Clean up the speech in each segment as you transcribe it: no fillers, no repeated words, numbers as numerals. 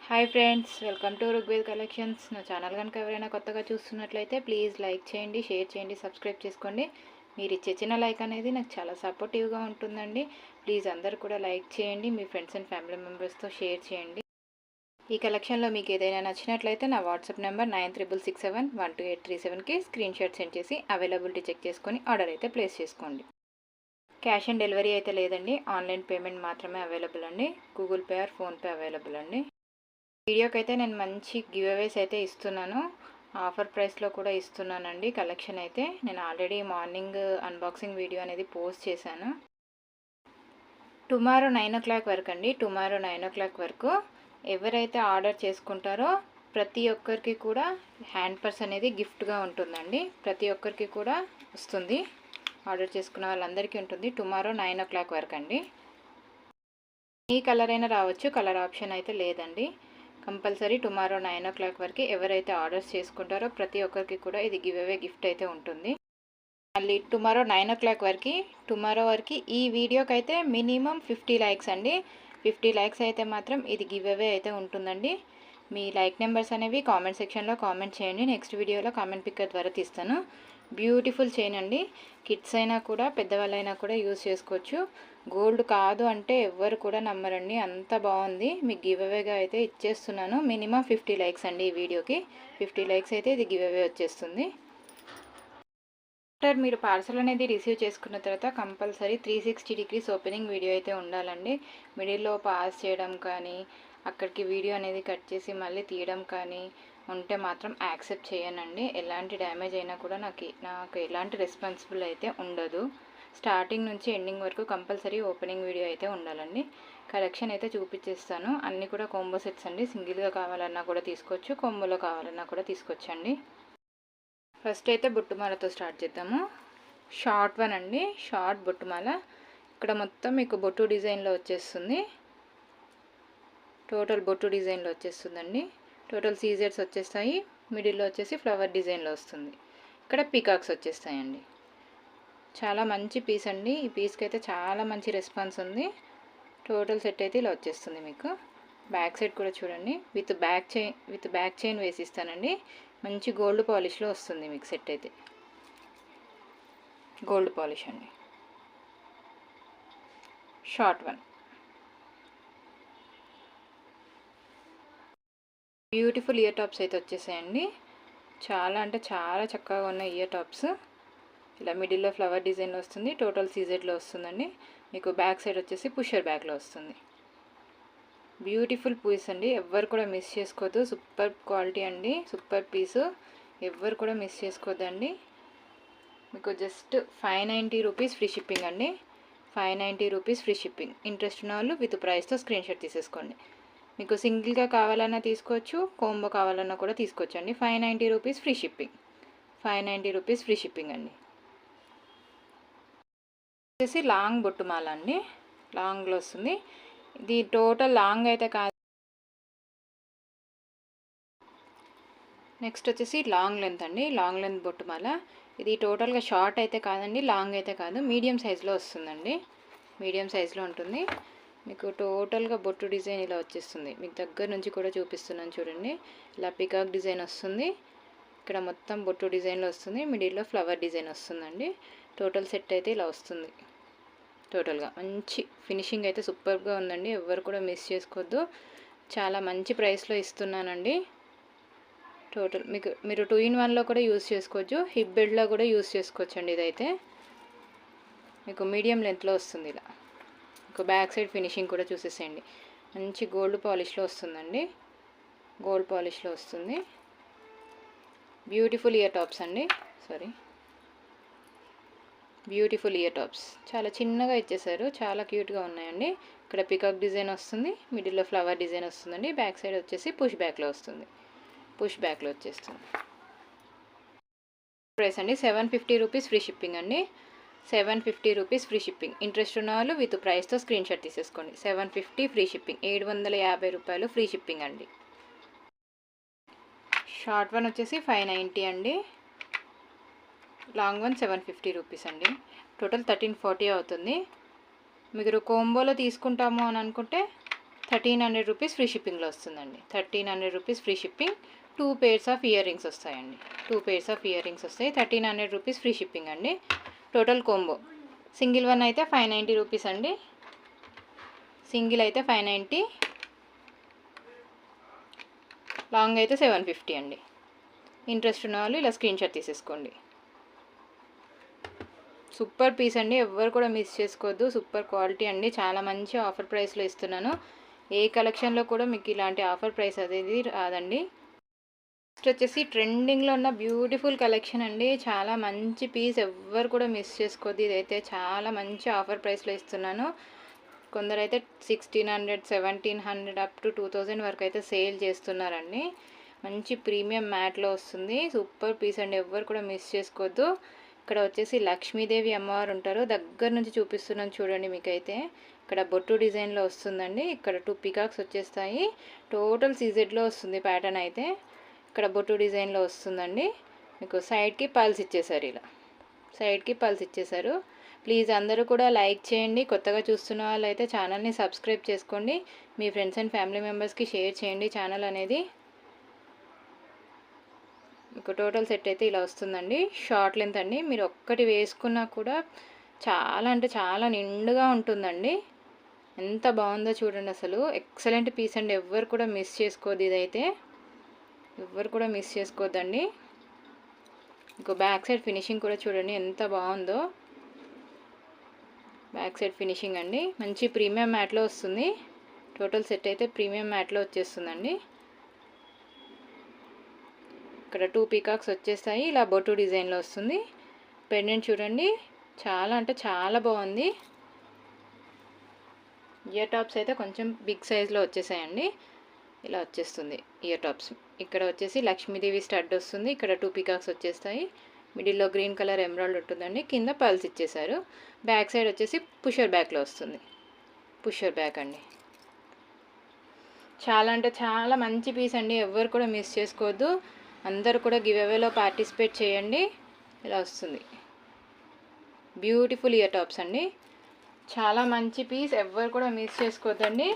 Hi friends, welcome to Rugved collections. నా channel కనుక ఎవరైనా కొత్తగా చూస్తున్నట్లయితే ప్లీజ్ లైక్ చేయండి, షేర్ చేయండి, సబ్స్క్రైబ్ చేసుకోండి. మీరు ఇచ్చే చిన్న లైక్ అనేది నాకు చాలా సపోర్టివ్గా ఉంటుందండి. ప్లీజ్ అందరూ కూడా లైక్ చేయండి, మీ ఫ్రెండ్స్ అండ్ ఫ్యామిలీ మెంబర్స్తో షేర్ చేయండి. ఈ కలెక్షన్లో మీకు ఏదైనా నచ్చినట్లయితే నా వాట్సాప్ నెంబర్ 9367128337కి స్క్రీన్ షాట్ సెండ్ చేసి అవైలబిలిటీ చెక్ చేసుకొని ఆర్డర్ అయితే ప్లేస్ చేసుకోండి. క్యాష్ ఆన్ డెలివరీ అయితే లేదండి, ఆన్లైన్ పేమెంట్ మాత్రమే అవైలబుల్ అండి. Google Pay or PhonePe available అండి. వీడియోకి అయితే నేను మంచి గివ్ అవేస్ అయితే ఇస్తున్నాను, ఆఫర్ ప్రైస్లో కూడా ఇస్తున్నానండి. కలెక్షన్ అయితే నేను ఆల్రెడీ మార్నింగ్ అన్బాక్సింగ్ వీడియో అనేది పోస్ట్ చేశాను. టుమారో 9 o'clock వరకు అండి. టుమారో 9 o'clock వరకు ఎవరైతే ఆర్డర్ చేసుకుంటారో ప్రతి ఒక్కరికి కూడా హ్యాండ్ పర్స్ అనేది గిఫ్ట్గా ఉంటుందండి. ప్రతి ఒక్కరికి కూడా వస్తుంది, ఆర్డర్ చేసుకున్న వాళ్ళందరికీ ఉంటుంది. టుమారో 9 o'clock వరకు అండి. ఈ కలర్ అయినా రావచ్చు, కలర్ ఆప్షన్ అయితే లేదండి. కంపల్సరీ టుమారో 9 o'clock వరకు ఎవరైతే ఆర్డర్స్ చేసుకుంటారో ప్రతి ఒక్కరికి కూడా ఇది గివ్ అవే గిఫ్ట్ అయితే ఉంటుంది. మళ్ళీ టుమారో 9 o'clock వరకు ఈ వీడియోకి అయితే మినిమం 50 లైక్స్ అండి. 50 లైక్స్ అయితే మాత్రం ఇది గివ్ అవే అయితే ఉంటుందండి. మీ లైక్ నెంబర్స్ అనేవి కామెంట్ సెక్షన్లో కామెంట్ చేయండి. నెక్స్ట్ వీడియోలో కామెంట్ పిక్కర్ ద్వారా తీస్తాను. బ్యూటిఫుల్ చైన్ అండి. కిడ్స్ అయినా కూడా పెద్దవాళ్ళైనా కూడా యూజ్ చేసుకోవచ్చు. గోల్డ్ కాదు అంటే ఎవ్వరు కూడా నమ్మరండి, అంత బాగుంది. మీకు గివ్ అవేగా అయితే ఇచ్చేస్తున్నాను. మినిమం 50 లైక్స్ అండి. ఈ వీడియోకి 50 లైక్స్ అయితే ఇది గివ్ అవే వచ్చేస్తుంది. ఆఫ్టర్ మీరు పార్సల్ అనేది రిసీవ్ చేసుకున్న తర్వాత కంపల్సరీ 360 degrees ఓపెనింగ్ వీడియో అయితే ఉండాలండి. మిడిల్లో పాస్ చేయడం కానీ, అక్కడికి వీడియో అనేది కట్ చేసి మళ్ళీ తీయడం కానీ ఉంటే మాత్రం యాక్సెప్ట్ చేయనండి. ఎలాంటి డ్యామేజ్ అయినా కూడా నాకు ఎలాంటి రెస్పాన్సిబుల్ అయితే ఉండదు. స్టార్టింగ్ నుంచి ఎండింగ్ వరకు కంపల్సరీ ఓపెనింగ్ వీడియో అయితే ఉండాలండి. కలెక్షన్ అయితే చూపించేస్తాను. అన్నీ కూడా కాంబో సెట్స్ అండి. సింగిల్గా కావాలన్నా కూడా తీసుకోవచ్చు, కాంబోలో కావాలన్నా కూడా తీసుకోవచ్చండి. ఫస్ట్ అయితే బొట్టుమాలతో స్టార్ట్ చేద్దాము. షార్ట్ వన్ అండి, షార్ట్ బొట్టుమాల. ఇక్కడ మొత్తం మీకు బొట్టు డిజైన్లో వచ్చేస్తుంది. టోటల్ బొట్టు డిజైన్లో వచ్చేస్తుందండి. టోటల్ సీజర్స్ వచ్చేస్తాయి. మిడిల్లో వచ్చేసి ఫ్లవర్ డిజైన్లో వస్తుంది. ఇక్కడ పీకాక్స్ వచ్చేస్తాయండి. చాలా మంచి పీస్ అండి. ఈ పీస్కి అయితే చాలా మంచి రెస్పాన్స్ ఉంది. టోటల్ సెట్ అయితే ఇలా వచ్చేస్తుంది. మీకు బ్యాక్ సైడ్ కూడా చూడండి, విత్ బ్యాక్ చైన్ వేసిస్తానండి. మంచి గోల్డ్ పాలిష్లో వస్తుంది మీకు సెట్ అయితే. గోల్డ్ పాలిష్ అండి. Short one. Beautiful ear tops అయితే వచ్చేసాయండి. చాలా అంటే చాలా చక్కగా ఉన్న ఇయర్ టాప్స్. ఇలా మిడిల్లో ఫ్లవర్ డిజైన్లో వస్తుంది. టోటల్ సీజెడ్లో వస్తుందండి. మీకు బ్యాక్ సైడ్ వచ్చేసి పుషర్ బ్యాగ్లో వస్తుంది. బ్యూటిఫుల్ పీస్ అండి, ఎవ్వరు కూడా మిస్ చేసుకోవద్దు. సూపర్ క్వాలిటీ అండి, సూపర్ పీసు. ఎవ్వరు కూడా మిస్ చేసుకోవద్దండి. మీకు జస్ట్ 590 రూపీస్ ఫ్రీ షిప్పింగ్ అండి. 590 రూపీస్ ఫ్రీ షిప్పింగ్. ఇంట్రెస్ట్ ఉన్న వాళ్ళు విత్ ప్రైస్తో స్క్రీన్ షాట్ తీసేసుకోండి. మీకు సింగిల్గా కావాలన్నా తీసుకోవచ్చు, కాంబో కావాలన్నా కూడా తీసుకోవచ్చు అండి. 590 rupees free shipping. 590 rupees free shipping అండి. వచ్చేసి లాంగ్ బొట్టుమాల అండి. లాంగ్లో వస్తుంది. ఇది టోటల్ లాంగ్ అయితే కాదు. నెక్స్ట్ వచ్చేసి లాంగ్ లెంత్ అండి. లాంగ్ లెంత్ బొట్టుమాల. ఇది టోటల్గా షార్ట్ అయితే కాదండి, లాంగ్ అయితే కాదు, మీడియం సైజులో వస్తుందండి. మీడియం సైజులో ఉంటుంది. మీకు టోటల్గా బొట్టు డిజైన్ ఇలా వచ్చేస్తుంది. మీకు దగ్గర నుంచి కూడా చూపిస్తున్నాను చూడండి. ఇలా పికాక్ డిజైన్ వస్తుంది. ఇక్కడ మొత్తం బొట్టు డిజైన్లో వస్తుంది. మిడిల్లో ఫ్లవర్ డిజైన్ వస్తుందండి. టోటల్ సెట్ అయితే ఇలా వస్తుంది. టోటల్గా మంచి ఫినిషింగ్ అయితే సూపర్గా ఉందండి. ఎవ్వరు కూడా మిస్ చేసుకోవద్దు. చాలా మంచి ప్రైస్లో ఇస్తున్నానండి. టోటల్ మీరు 2 in 1లో కూడా యూజ్ చేసుకోవచ్చు, హిప్ బెల్ట్లో కూడా యూజ్ చేసుకోవచ్చు అండి. ఇదైతే మీకు మీడియం లెంత్లో వస్తుంది. ఇలా మీకు బ్యాక్ సైడ్ ఫినిషింగ్ కూడా చూసేసేయండి. మంచి గోల్డ్ పాలిష్లో వస్తుందండి. గోల్డ్ పాలిష్లో వస్తుంది. బ్యూటిఫుల్ ఇయర్ టాప్స్ అండి. బ్యూటిఫుల్ ఇయర్ టాప్స్ చాలా చిన్నగా ఇచ్చేసారు, చాలా క్యూట్గా ఉన్నాయండి. ఇక్కడ పికాక్ డిజైన్ వస్తుంది. మిడిల్లో ఫ్లవర్ డిజైన్ వస్తుందండి. బ్యాక్ సైడ్ వచ్చేసి పుష్ బ్యాక్లో వస్తుంది. పుష్ బ్యాక్లో వచ్చేస్తుంది. ప్రైస్ అండి 750 రూపీస్ ఫ్రీ షిప్పింగ్ అండి. 750 రూపీస్ ఫ్రీ షిప్పింగ్. ఇంట్రెస్ట్ ఉన్న వాళ్ళు విత్ ప్రైస్తో స్క్రీన్ షాట్ తీసేసుకోండి. 750 ఫ్రీ షిప్పింగ్. 750 రూపాయలు ఫ్రీ షిప్పింగ్ అండి. షార్ట్ వన్ వచ్చేసి 590 అండి. లాంగ్ వన్ 750 రూపీస్ అండి. టోటల్ 1340 అవుతుంది. మీరు కోంబోలో తీసుకుంటాము అని అనుకుంటే 1300 రూపీస్ ఫ్రీ షిప్పింగ్లో వస్తుందండి. 1300 rupees free shipping. 2 pairs of ear rings వస్తాయండి. 2 పేర్స్ ఆఫ్ ఇయర్ రింగ్స్ వస్తాయి. 1300 రూపీస్ ఫ్రీ షిప్పింగ్ అండి. Total combo. సింగిల్ వన్ అయితే 590 రూపీస్ అండి. సింగిల్ అయితే 590, లాంగ్ అయితే 750 అండి. ఇంట్రెస్ట్ ఉన్న వాళ్ళు ఇలా స్క్రీన్ షాట్ తీసేసుకోండి. సూపర్ పీస్ అండి, ఎవ్వరు కూడా మిస్ చేసుకోవద్దు. సూపర్ క్వాలిటీ అండి, చాలా మంచి ఆఫర్ ప్రైస్లో ఇస్తున్నాను. ఏ కలెక్షన్లో కూడా మీకు ఇలాంటి ఆఫర్ ప్రైస్ అనేది రాదండి. నెక్స్ట్ వచ్చేసి ట్రెండింగ్లో ఉన్న బ్యూటిఫుల్ కలెక్షన్ అండి, చాలా మంచి పీస్, ఎవ్వరు కూడా మిస్ చేసుకోవద్దు. ఇదైతే చాలా మంచి ఆఫర్ ప్రైస్లో ఇస్తున్నాను. కొందరైతే 1600, 1700 అప్ టు 2000 వరకు అయితే సేల్ చేస్తున్నారండి. మంచి ప్రీమియం మ్యాట్లో వస్తుంది. సూపర్ పీస్ అండి, ఎవ్వరు కూడా మిస్ చేసుకోవద్దు. ఇక్కడ వచ్చేసి లక్ష్మీదేవి అమ్మవారు ఉంటారు. దగ్గర నుంచి చూపిస్తున్నాను చూడండి. మీకైతే ఇక్కడ బొట్టు డిజైన్లో వస్తుందండి. ఇక్కడ 2 పికాక్స్ వచ్చేస్తాయి. టోటల్ సీజెడ్లో వస్తుంది ప్యాటర్న్ అయితే. ఇక్కడ బొట్టు డిజైన్లో వస్తుందండి. మీకు సైడ్కి పల్స్ ఇచ్చేసారు, ఇలా సైడ్కి పల్స్ ఇచ్చేసారు. ప్లీజ్ అందరూ కూడా లైక్ చేయండి. కొత్తగా చూస్తున్న వాళ్ళు అయితే ఛానల్ని సబ్స్క్రైబ్ చేసుకోండి. మీ ఫ్రెండ్స్ అండ్ ఫ్యామిలీ మెంబర్స్కి షేర్ చేయండి ఛానల్ అనేది. మీకు టోటల్ సెట్ అయితే ఇలా వస్తుందండి. షార్ట్ లెంత్ అండి, మీరు ఒక్కటి వేసుకున్నా కూడా చాలా అంటే చాలా నిండుగా ఉంటుందండి. ఎంత బాగుందో చూడండి, అసలు ఎక్సలెంట్ పీస్ అండి, ఎవ్వరు కూడా మిస్ చేసుకోవద్దు. ఇదైతే ఎవ్వరు కూడా మిస్ చేసుకోవద్దండి. ఇంకో బ్యాక్ సైడ్ ఫినిషింగ్ కూడా చూడండి ఎంత బాగుందో. బ్యాక్ సైడ్ ఫినిషింగ్ అండి, మంచి ప్రీమియం మ్యాట్లో వస్తుంది. టోటల్ సెట్ అయితే ప్రీమియం మ్యాట్లో వచ్చేస్తుందండి. ఇక్కడ 2 పీకాక్స్ వచ్చేస్తాయి. ఇలా బొట్టు డిజైన్లో వస్తుంది. పెండెంట్ చూడండి, చాలా అంటే చాలా బాగుంది. ఇయర్ టాప్స్ అయితే కొంచెం బిగ్ సైజ్లో వచ్చేసాయండి. ఇలా వచ్చేస్తుంది ఇయర్ టాప్స్. ఇక్కడ వచ్చేసి లక్ష్మీదేవి స్టడ్ వస్తుంది. ఇక్కడ 2 పీకాక్స్ వచ్చేస్తాయి. మిడిల్లో గ్రీన్ కలర్ ఎమరాల్డ్ ఉంటుందండి. కింద పల్స్ ఇచ్చేసారు. బ్యాక్ సైడ్ వచ్చేసి పుషర్ బ్యాక్లో వస్తుంది. పుషర్ బ్యాక్ అండి, చాలా అంటే చాలా మంచి పీస్ అండి, ఎవ్వరు కూడా మిస్ చేసుకోవద్దు. అందరూ కూడా గివ్ అవేలో పార్టిసిపేట్ చేయండి. ఇలా వస్తుంది బ్యూటిఫుల్ ఇయర్ టాప్స్ అండి, చాలా మంచి పీస్, ఎవ్వరు కూడా మిస్ చేసుకోవద్దండి.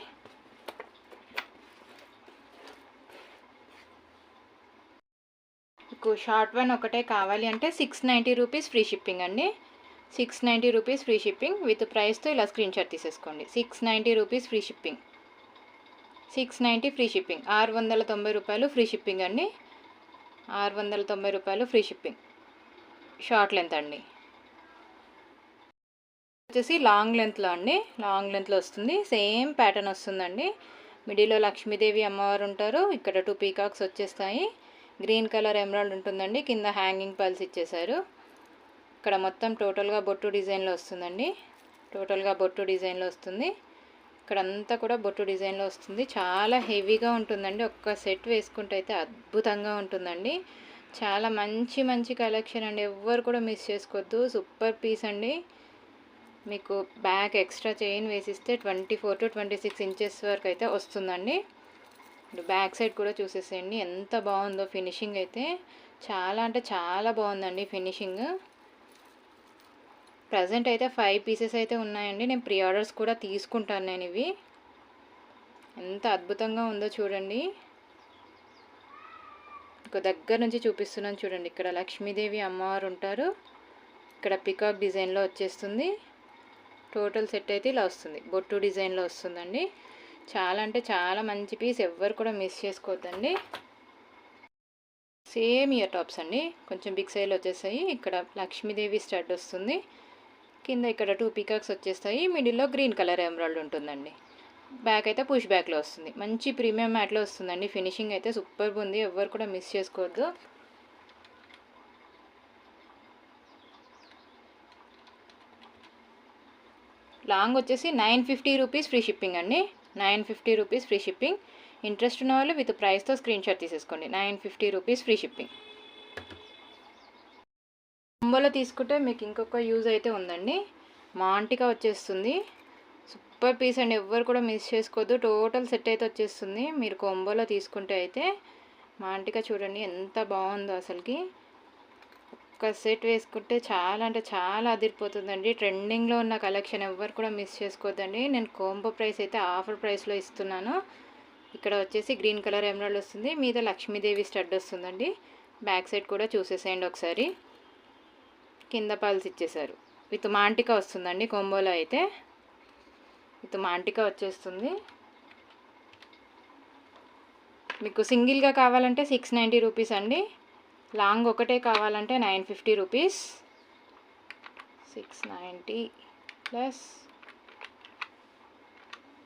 మీకు షార్ట్ వన్ ఒకటే కావాలి అంటే 690 రూపీస్ ఫ్రీ షిప్పింగ్ అండి. 690 రూపీస్ ఫ్రీ షిప్పింగ్ విత్ ప్రైస్తో ఇలా స్క్రీన్ షాట్ తీసేసుకోండి. 690 rupees free shipping. 690 free shipping. 690 రూపాయలు ఫ్రీ షిప్పింగ్ అండి. 690 రూపాయలు ఫ్రీ షిప్పింగ్. షార్ట్ లెంత్ అండి. వచ్చేసి లాంగ్ లెంత్లో అండి, లాంగ్ లెంత్లో వస్తుంది. సేమ్ ప్యాటర్న్ వస్తుందండి. మిడిల్లో లక్ష్మీదేవి అమ్మవారు ఉంటారు. ఇక్కడ 2 పీకాక్స్ వచ్చేస్తాయి. గ్రీన్ కలర్ ఎమరాల్డ్ ఉంటుందండి. కింద హ్యాంగింగ్ పల్స్ ఇచ్చేసారు. ఇక్కడ మొత్తం టోటల్గా బొట్టు డిజైన్లో వస్తుందండి. టోటల్గా బొట్టు డిజైన్లో వస్తుంది. ఇక్కడ అంతా కూడా బొట్టు డిజైన్లో వస్తుంది. చాలా హెవీగా ఉంటుందండి. ఒక్క సెట్ వేసుకుంటే అయితే అద్భుతంగా ఉంటుందండి. చాలా మంచి మంచి కలెక్షన్ అండి, ఎవ్వరు కూడా మిస్ చేసుకోవద్దు. సూపర్ పీస్ అండి. మీకు బ్యాక్ ఎక్స్ట్రా చైన్ వేసిస్తే 24 to 26 ఇంచెస్ వరకు అయితే వస్తుందండి. బ్యాక్ సైడ్ కూడా చూసేసేయండి ఎంత బాగుందో. ఫినిషింగ్ అయితే చాలా అంటే చాలా బాగుందండి ఫినిషింగ్. ప్రజెంట్ అయితే 5 పీసెస్ అయితే ఉన్నాయండి. నేను ప్రీ ఆర్డర్స్ కూడా తీసుకుంటాను నేను ఇవి. ఎంత అద్భుతంగా ఉందో చూడండి. ఒక దగ్గర నుంచి చూపిస్తున్నాను చూడండి. ఇక్కడ లక్ష్మీదేవి అమ్మవారు ఉంటారు. ఇక్కడ పికాక్ డిజైన్లో వచ్చేస్తుంది. టోటల్ సెట్ అయితే ఇలా వస్తుంది. బొట్టు డిజైన్లో వస్తుందండి. చాలా అంటే చాలా మంచి పీస్, ఎవ్వరు కూడా మిస్ చేసుకోవద్దండి. సేమ్ ఇయర్ టాప్స్ అండి, కొంచెం బిగ్ సైజ్లో వచ్చేస్తాయి. ఇక్కడ లక్ష్మీదేవి స్టడ్ వస్తుంది. కింద ఇక్కడ 2 పీకాక్స్ వచ్చేస్తాయి. మిడిల్లో గ్రీన్ కలర్ ఎమరాల్డ్ ఉంటుందండి. బ్యాక్ అయితే పుష్ బ్యాక్లో వస్తుంది. మంచి ప్రీమియం మ్యాట్లో వస్తుందండి. ఫినిషింగ్ అయితే సూపర్ ఉంది, ఎవ్వరు కూడా మిస్ చేసుకోవద్దు. లాంగ్ వచ్చేసి 950 రూపీస్ ఫ్రీ షిప్పింగ్ అండి. 950 రూపీస్ ఫ్రీ షిప్పింగ్. ఇంట్రెస్ట్ ఉన్న వాళ్ళు విత్ ప్రైస్తో స్క్రీన్ షాట్ తీసేసుకోండి. 950 రూపీస్ ఫ్రీ షిప్పింగ్. కాంబోలో తీసుకుంటే మీకు ఇంకొక యూజ్ అయితే ఉందండి. మాంటికా వచ్చేస్తుంది. సూపర్ పీస్ అండి, ఎవ్వరు కూడా మిస్ చేసుకోవద్దు. టోటల్ సెట్ అయితే వచ్చేస్తుంది. మీరు కాంబోలో తీసుకుంటే అయితే మాంటికా చూడండి ఎంత బాగుందో అసలుకి. ఒక్క సెట్ వేసుకుంటే చాలా అంటే చాలా అదిరిపోతుందండి. ట్రెండింగ్లో ఉన్న కలెక్షన్ ఎవ్వరు కూడా మిస్ చేసుకోవద్దండి. నేను కాంబో ప్రైస్ అయితే ఆఫర్ ప్రైస్లో ఇస్తున్నాను. ఇక్కడ వచ్చేసి గ్రీన్ కలర్ ఎమరాల్డ్ వస్తుంది, మీద లక్ష్మీదేవి స్టడ్ వస్తుందండి. బ్యాక్ సైడ్ కూడా చూసేసేయండి ఒకసారి. కింద పల్స్ ఇచ్చేసారు. విత్ మాంటికా వస్తుందండి కాంబోలో అయితే. విత్ మాంటికా వచ్చేస్తుంది. మీకు సింగిల్గా కావాలంటే 690 రూపీస్ అండి. లాంగ్ ఒకటే కావాలంటే 950 రూపీస్. 690 ప్లస్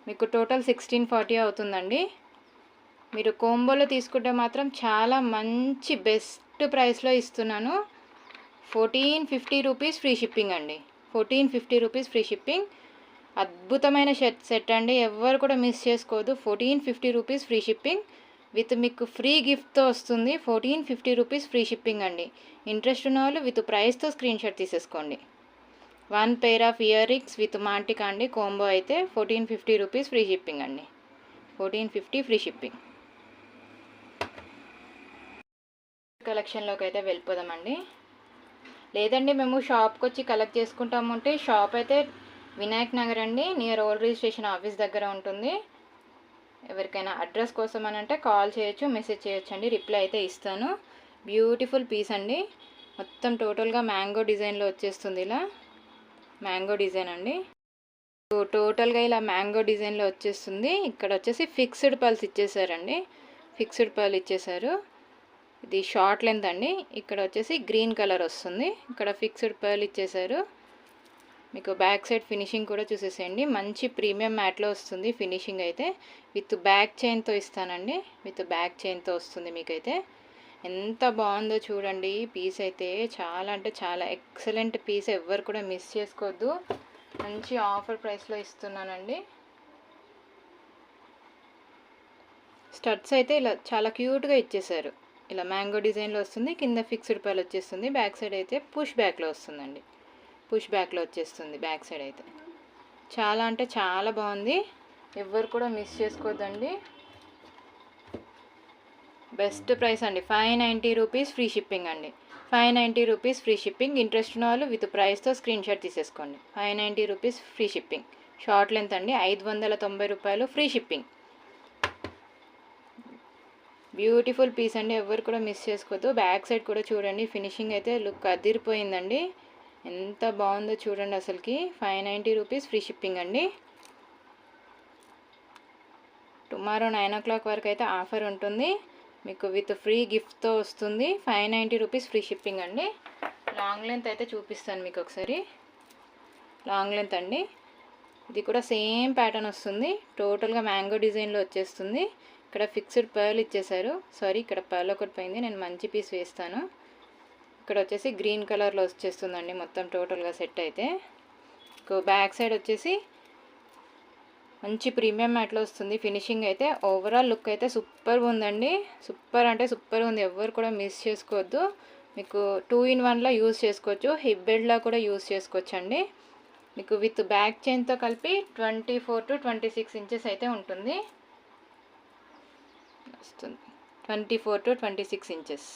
మీకు టోటల్ 1640 అవుతుందండి. మీరు కోంబోలో తీసుకుంటే మాత్రం చాలా మంచి బెస్ట్ ప్రైస్లో ఇస్తున్నాను. 1450 రూపీస్ ఫ్రీ షిప్పింగ్ అండి. 1450 రూపీస్ ఫ్రీ షిప్పింగ్. అద్భుతమైన సెట్ అండి, ఎవ్వరు కూడా మిస్ చేసుకోవద్దు. 1450 రూపీస్ ఫ్రీ షిప్పింగ్ విత్ మీకు ఫ్రీ గిఫ్ట్తో వస్తుంది. 1450 రూపీస్ ఫ్రీ షిప్పింగ్ అండి. ఇంట్రెస్ట్ ఉన్న వాళ్ళు విత్ ప్రైస్తో స్క్రీన్ షాట్ తీసేసుకోండి. 1 pair of earrings with మాంటికా అండి. కాంబో అయితే 1450 రూపీస్ ఫ్రీ షిప్పింగ్ అండి. 1450 ఫ్రీ షిప్పింగ్. కలెక్షన్లోకి అయితే వెళ్ళిపోదామండి. లేదండి మేము షాప్కి వచ్చి కలెక్ట్ చేసుకుంటాము అంటే షాప్ అయితే వినాయక్ నగర్ అండి, నియర్ ఓల్డ్ రిజిస్ట్రేషన్ ఆఫీస్ దగ్గర ఉంటుంది. ఎవరికైనా అడ్రస్ కోసం అని అంటే కాల్ చేయొచ్చు, మెసేజ్ చేయొచ్చు అండి, రిప్లై అయితే ఇస్తాను. బ్యూటిఫుల్ పీస్ అండి. మొత్తం టోటల్గా మ్యాంగో డిజైన్లో వచ్చేస్తుంది. ఇలా మ్యాంగో డిజైన్ అండి. టోటల్గా ఇలా మ్యాంగో డిజైన్లో వచ్చేస్తుంది. ఇక్కడ వచ్చేసి ఫిక్స్డ్ పర్ల్స్ ఇచ్చేసారండి. ఫిక్స్డ్ పర్ల్ ఇచ్చేసారు. ఇది షార్ట్ లెంత్ అండి. ఇక్కడ వచ్చేసి గ్రీన్ కలర్ వస్తుంది. ఇక్కడ ఫిక్స్డ్ పర్ల్ ఇచ్చేసారు. మీకు బ్యాక్ సైడ్ ఫినిషింగ్ కూడా చూసేసేయండి. మంచి ప్రీమియం మ్యాట్లో వస్తుంది ఫినిషింగ్ అయితే. విత్ బ్యాక్ చైన్తో ఇస్తానండి. విత్ బ్యాక్ చైన్తో వస్తుంది మీకైతే. ఎంత బాగుందో చూడండి పీస్ అయితే. చాలా అంటే చాలా ఎక్సలెంట్ పీస్, ఎవ్వరు కూడా మిస్ చేసుకోవద్దు. మంచి ఆఫర్ ప్రైస్లో ఇస్తున్నానండి. స్టడ్స్ అయితే ఇలా చాలా క్యూట్గా ఇచ్చేసారు. ఇలా మ్యాంగో డిజైన్లో వస్తుంది. కింద ఫిక్స్డ్ పర్ల్ వచ్చేస్తుంది. బ్యాక్ సైడ్ అయితే పుష్ బ్యాక్లో వస్తుందండి. పుష్ బ్యాక్లో వచ్చేస్తుంది బ్యాక్ సైడ్ అయితే. చాలా అంటే చాలా బాగుంది, ఎవ్వరు కూడా మిస్ చేసుకోవద్దండి. బెస్ట్ ప్రైస్ అండి. 590 రూపీస్ ఫ్రీ షిప్పింగ్ అండి. 590 రూపీస్ ఫ్రీ షిప్పింగ్. ఇంట్రెస్ట్ ఉన్న వాళ్ళు విత్ ప్రైస్తో స్క్రీన్ షాట్ తీసేసుకోండి. 590 rupees free shipping. Short length అండి. 590 రూపాయలు ఫ్రీ షిప్పింగ్. బ్యూటిఫుల్ పీస్ అండి, ఎవరు కూడా మిస్ చేసుకోవద్దు. బ్యాక్ సైడ్ కూడా చూడండి, ఫినిషింగ్ అయితే లుక్ అదిరిపోయిందండి. ఎంత బాగుందో చూడండి అసలుకి. 590 రూపీస్ ఫ్రీ షిప్పింగ్ అండి. టుమారో 9 o'clock వరకు అయితే ఆఫర్ ఉంటుంది. మీకు విత్ ఫ్రీ గిఫ్ట్తో వస్తుంది. 590 రూపీస్ ఫ్రీ షిప్పింగ్ అండి. లాంగ్ లెంత్ అయితే చూపిస్తాను మీకు ఒకసారి. లాంగ్ లెంత్ అండి. ఇది కూడా సేమ్ ప్యాటర్న్ వస్తుంది. టోటల్గా మ్యాంగో డిజైన్లో వచ్చేస్తుంది. ఇక్కడ ఫిక్స్డ్ పర్ల్ ఇచ్చేసారు. సారీ, ఇక్కడ పర్ల్ ఒకటి పోయింది, నేను మంచి పీస్ వేస్తాను. ఇక్కడ వచ్చేసి గ్రీన్ కలర్లో వచ్చేస్తుందండి మొత్తం టోటల్గా సెట్ అయితే. బ్యాక్ సైడ్ వచ్చేసి మంచి ప్రీమియం మ్యాట్లో వస్తుంది. ఫినిషింగ్ అయితే ఓవరాల్ లుక్ అయితే సూపర్ ఉందండి. సూపర్ అంటే సూపర్ ఉంది, ఎవ్వరు కూడా మిస్ చేసుకోవద్దు. మీకు 2 in 1లా యూజ్ చేసుకోవచ్చు. హిప్ బెల్ట్లా కూడా యూజ్ చేసుకోవచ్చు అండి. మీకు విత్ బ్యాక్ చైన్తో కలిపి 24 to 26 ఇంచెస్ అయితే ఉంటుంది. వస్తుంది 24 to 26 ఇంచెస్.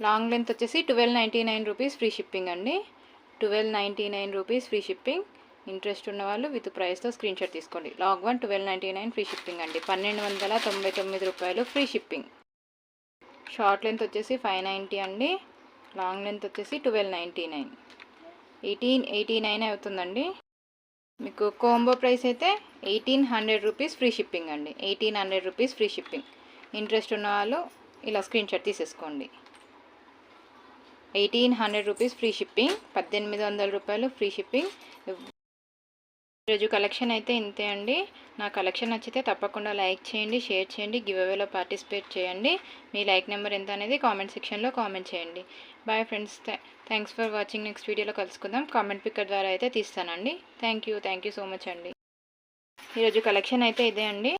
లాంగ్ లెంత్ వచ్చేసి 1299 రూపీస్ ఫ్రీ షిప్పింగ్ అండి. 1299 రూపీస్ ఫ్రీ షిప్పింగ్. ఇంట్రెస్ట్ ఉన్న వాళ్ళు విత్ ప్రైస్తో స్క్రీన్ షాట్ తీసుకోండి. లాంగ్ 1 1299 ఫ్రీ షిప్పింగ్ అండి. 1299 రూపాయలు ఫ్రీ షిప్పింగ్. షార్ట్ లెంత్ వచ్చేసి 590 అండి. లాంగ్ లెంత్ వచ్చేసి 1299. 1889 అవుతుందండి. మీకు కాంబో ప్రైస్ అయితే 1800 రూపీస్ ఫ్రీ షిప్పింగ్ అండి. 1800 రూపీస్ ఫ్రీ షిప్పింగ్. ఇంట్రెస్ట్ ఉన్న వాళ్ళు ఇలా స్క్రీన్ షాట్ తీసేసుకోండి. 1800 రూపీస్ ఫ్రీ షిప్పింగ్. 1800 రూపాయలు ఫ్రీ షిప్పింగ్. ఈరోజు కలెక్షన్ అయితే ఇంతే అండి. నా కలెక్షన్ నచ్చితే తప్పకుండా లైక్ చేయండి, షేర్ చేయండి, గివ్ అవేలో పార్టిసిపేట్ చేయండి. మీ లైక్ నెంబర్ ఎంత అనేది కామెంట్ సెక్షన్లో కామెంట్ చేయండి. Bye friends, thanks for watching. Next వీడియోలో కలుసుకుందాం. కామెంట్ పిక్కర్ ద్వారా అయితే తీస్తానండి. థ్యాంక్ యూ సో మచ్ అండి. ఈరోజు కలెక్షన్ అయితే ఇదే అండి.